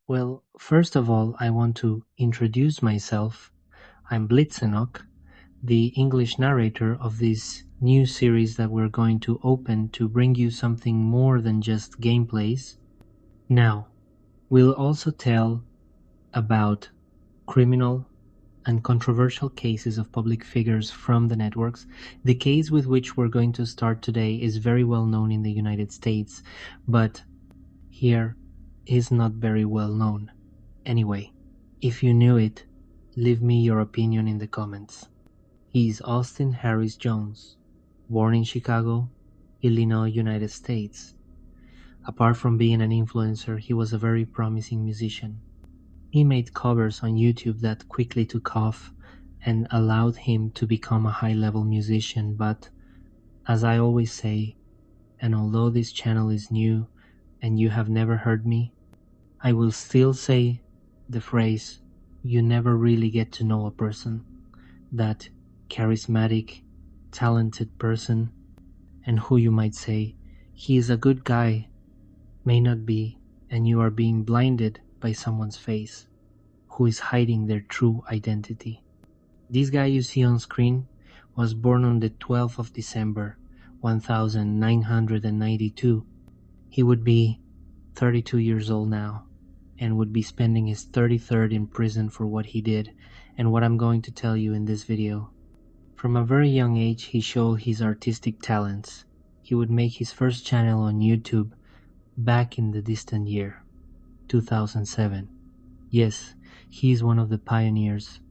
Well, first of all, I want to introduce myself. I'm Blitzenok, the English narrator of this new series that we're going to open to bring you something more than just gameplays. Now, we'll also tell about criminal and controversial cases of public figures from the networks. The case with which we're going to start today is very well known in the United States, but here is not very well known. Anyway, if you knew it, leave me your opinion in the comments. He is Austin Harris Jones, born in Chicago, Illinois, United States. Apart from being an influencer, he was a very promising musician. He made covers on YouTube that quickly took off and allowed him to become a high-level musician, but as I always say, and although this channel is new and you have never heard me, I will still say the phrase, you never really get to know a person, that charismatic, talented person, and who you might say, he is a good guy, may not be, and you are being blinded by someone's face, who is hiding their true identity. This guy you see on screen was born on the 12th of December, 1992. He would be 32 years old now, and would be spending his 33rd in prison for what he did and what I'm going to tell you in this video. From a very young age, he showed his artistic talents. He would make his first channel on YouTube back in the distant year, 2007. Yes, he is one of the pioneers.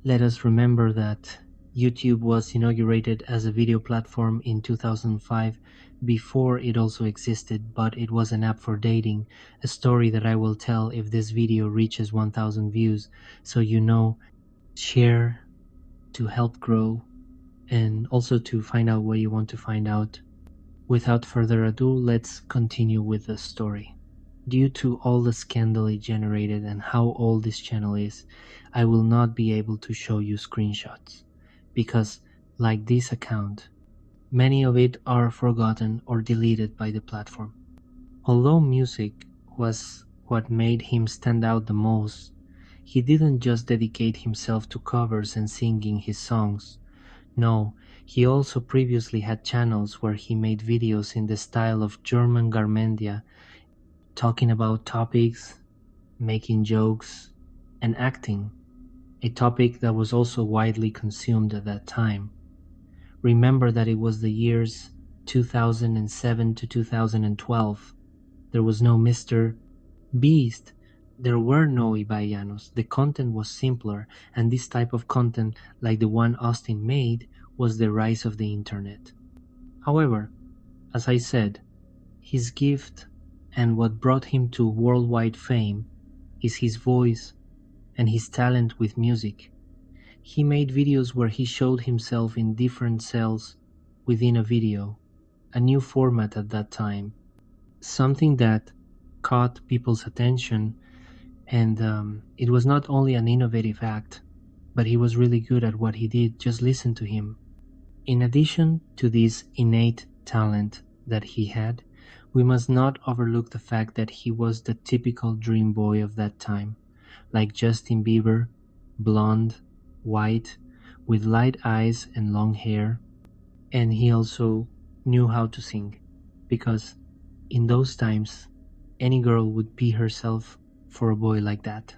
Let us remember that YouTube was inaugurated as a video platform in 2005 before it also existed, but it was an app for dating, a story that I will tell if this video reaches 1,000 views, so you know, share to help grow and also to find out what you want to find out. Without further ado, let's continue with the story. Due to all the scandal it generated and how old this channel is, I will not be able to show you screenshots, because, like this account, many of it are forgotten or deleted by the platform. Although music was what made him stand out the most, he didn't just dedicate himself to covers and singing his songs. No, he also previously had channels where he made videos in the style of German Garmendia, talking about topics, making jokes, and acting, a topic that was also widely consumed at that time. Remember that it was the years 2007 to 2012. There was no Mr. Beast. There were no Ibaianos. The content was simpler, and this type of content, like the one Austin made, was the rise of the internet. However, as I said, his gift and what brought him to worldwide fame is his voice and his talent with music. He made videos where he showed himself in different cells within a video, a new format at that time, something that caught people's attention, and it was not only an innovative act, but he was really good at what he did. Just listen to him. In addition to this innate talent that he had, we must not overlook the fact that he was the typical dream boy of that time, like Justin Bieber, blonde, white, with light eyes and long hair, and he also knew how to sing, because in those times, any girl would be herself for a boy like that.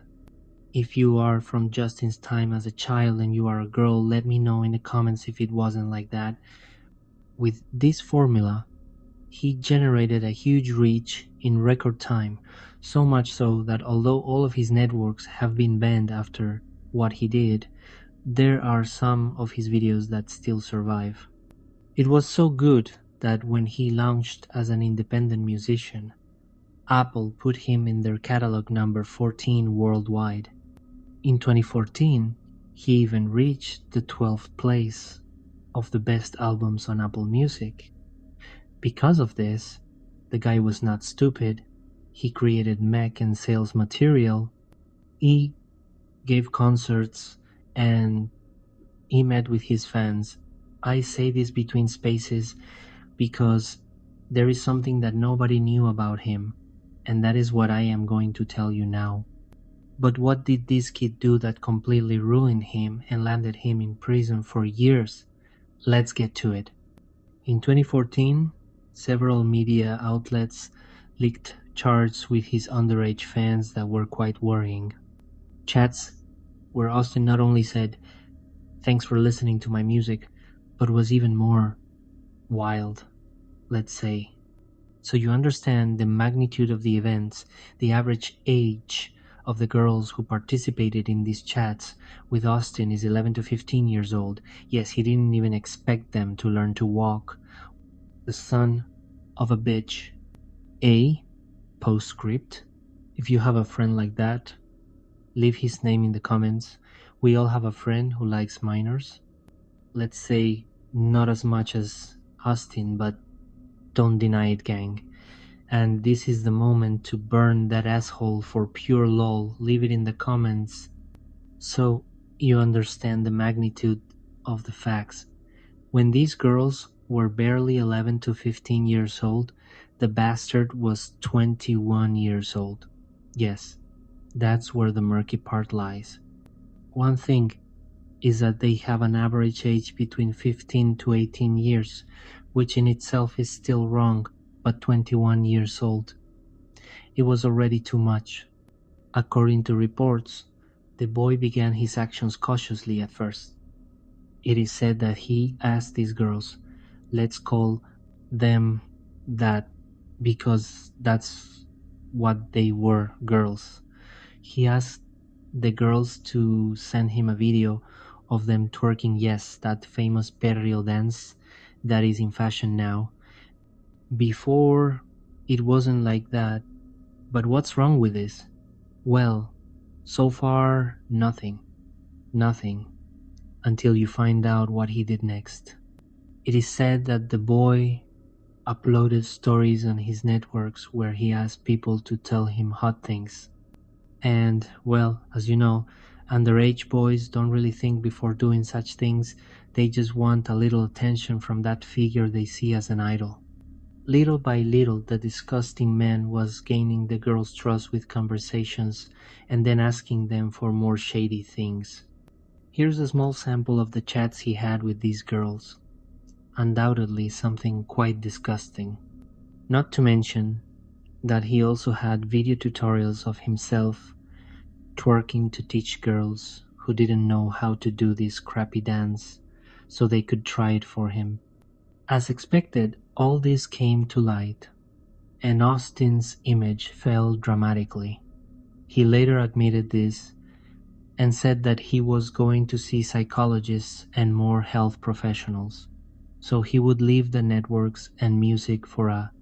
If you are from Justin's time as a child and you are a girl, let me know in the comments if it wasn't like that. With this formula, he generated a huge reach in record time, so much so that although all of his networks have been banned after what he did, there are some of his videos that still survive. It was so good that when he launched as an independent musician, Apple put him in their catalog number 14 worldwide. In 2014, he even reached the 12th place of the best albums on Apple Music. Because of this, the guy was not stupid. He created mech and sales material. He gave concerts and he met with his fans. I say this between spaces because there is something that nobody knew about him. And that is what I am going to tell you now. But what did this kid do that completely ruined him and landed him in prison for years? Let's get to it. In 2014, several media outlets leaked charts with his underage fans that were quite worrying. Chats where Austin not only said, "Thanks for listening to my music," but was even more wild, let's say. So you understand the magnitude of the events, the average age of the girls who participated in these chats with Austin is 11 to 15 years old. Yes, he didn't even expect them to learn to walk. The son of a bitch. A postscript. If you have a friend like that, leave his name in the comments. We all have a friend who likes minors. Let's say not as much as Austin, but don't deny it, gang. And this is the moment to burn that asshole for pure lol. Leave it in the comments so you understand the magnitude of the facts. When these girls were barely 11 to 15 years old, the bastard was 21 years old. Yes, that's where the murky part lies. One thing is that they have an average age between 15 to 18 years, which in itself is still wrong, but 21 years old. It was already too much. According to reports, the boy began his actions cautiously at first. It is said that he asked these girls, let's call them that because that's what they were, girls. He asked the girls to send him a video of them twerking, yes, that famous perreo dance that is in fashion now. Before, it wasn't like that, but what's wrong with this? Well, so far, nothing. Nothing. Until you find out what he did next. It is said that the boy uploaded stories on his networks where he asked people to tell him hot things. And, well, as you know, underage boys don't really think before doing such things. They just want a little attention from that figure they see as an idol. Little by little, the disgusting man was gaining the girls' trust with conversations and then asking them for more shady things. Here's a small sample of the chats he had with these girls. Undoubtedly something quite disgusting. Not to mention that he also had video tutorials of himself twerking to teach girls who didn't know how to do this crappy dance so they could try it for him. As expected, all this came to light, and Austin's image fell dramatically. He later admitted this and said that he was going to see psychologists and more health professionals, so he would leave the networks and music for a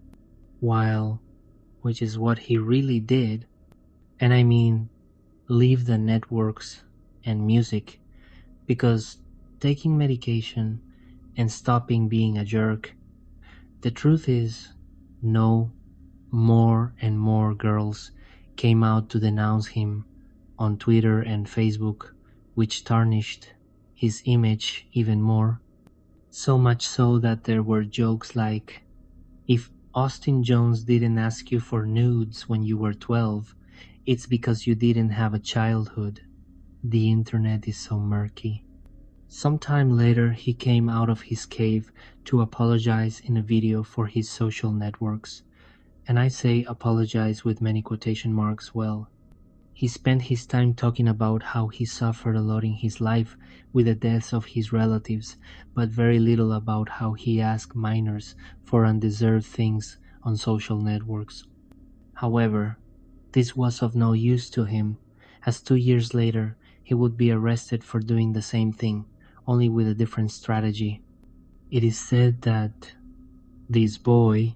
while, which is what he really did. And I mean, leave the networks and music, because taking medication and stopping being a jerk, the truth is, no, more and more girls came out to denounce him on Twitter and Facebook, which tarnished his image even more. So much so that there were jokes like, if Austin Jones didn't ask you for nudes when you were 12, it's because you didn't have a childhood. The internet is so murky. Sometime later, he came out of his cave to apologize in a video for his social networks. And I say apologize with many quotation marks. Well, he spent his time talking about how he suffered a lot in his life with the deaths of his relatives, but very little about how he asked minors for undeserved things on social networks. However, this was of no use to him, as 2 years later he would be arrested for doing the same thing, only with a different strategy. It is said that this boy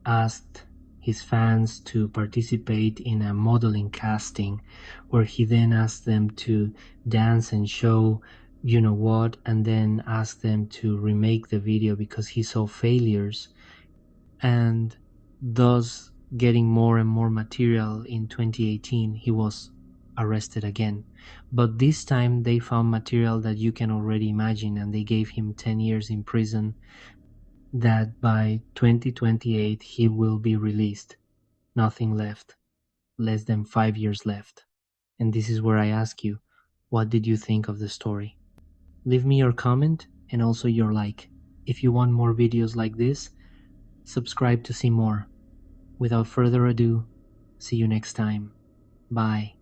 asked his fans to participate in a modeling casting where he then asked them to dance and show you know what, and then asked them to remake the video because he saw failures, and thus getting more and more material. In 2018 he was arrested again, but this time they found material that you can already imagine, and they gave him 10 years in prison that by 2028 he will be released. Nothing left. Less than 5 years left. And this is where I ask you, what did you think of the story? Leave me your comment and also your like. If you want more videos like this, subscribe to see more. Without further ado, see you next time. Bye.